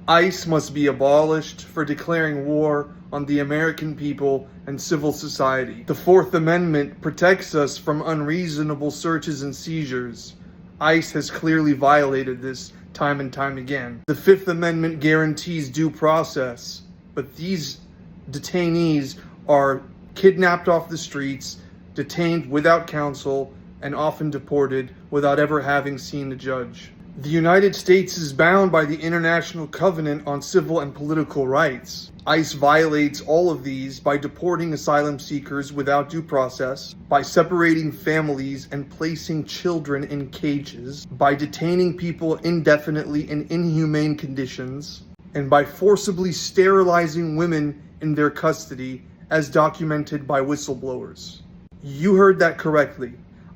ICE must be abolished for declaring war on the American people and civil society. The Fourth Amendment protects us from unreasonable searches and seizures. ICE has clearly violated this time and time again. The Fifth Amendment guarantees due process, but these detainees are kidnapped off the streets, detained without counsel, and often deported without ever having seen a judge. The United States is bound by the International Covenant on Civil and Political Rights. ICE violates all of these by deporting asylum seekers without due process, by separating families and placing children in cages, by detaining people indefinitely in inhumane conditions, and by forcibly sterilizing women in their custody, as documented by whistleblowers. You heard that correctly.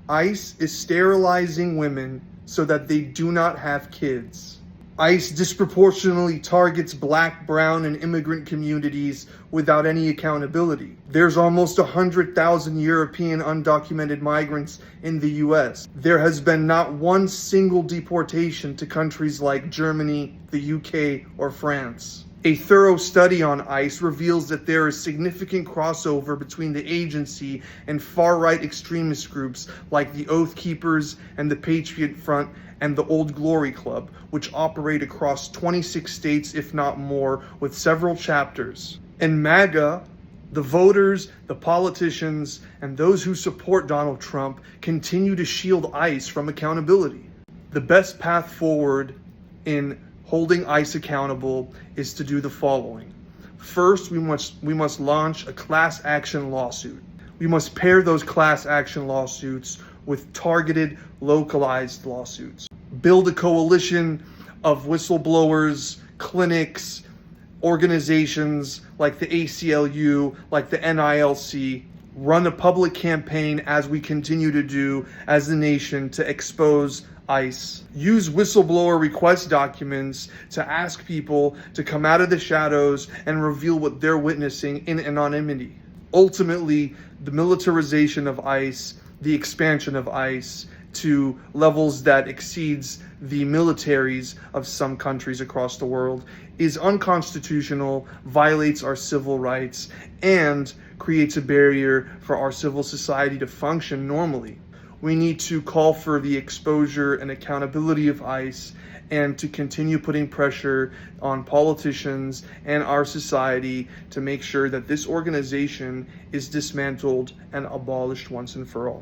ICE is sterilizing women so that they do not have kids. ICE disproportionately targets Black, brown, and immigrant communities without any accountability. There's almost 100,000 European undocumented migrants in the US. There has been not one single deportation to countries like Germany, the UK, or France. A thorough study on ICE reveals that there is significant crossover between the agency and far-right extremist groups like the Oath Keepers and the Patriot Front and the Old Glory Club, which operate across 26 states, if not more, with several chapters. And MAGA, the voters, the politicians, and those who support Donald Trump continue to shield ICE from accountability. The best path forward in holding ICE accountable is to do the following. First, we must launch a class action lawsuit. We must pair those class action lawsuits with targeted, localized lawsuits. Build a coalition of whistleblowers, clinics, organizations like the ACLU, like the NILC. Run a public campaign, as we continue to do as a nation, to expose ICE. Use whistleblower request documents to ask people to come out of the shadows and reveal what they're witnessing in anonymity. Ultimately, the militarization of ICE, the expansion of ICE to levels that exceeds the militaries of some countries across the world, is unconstitutional, violates our civil rights, and creates a barrier for our civil society to function normally. We need to call for the exposure and accountability of ICE and to continue putting pressure on politicians and our society to make sure that this organization is dismantled and abolished once and for all.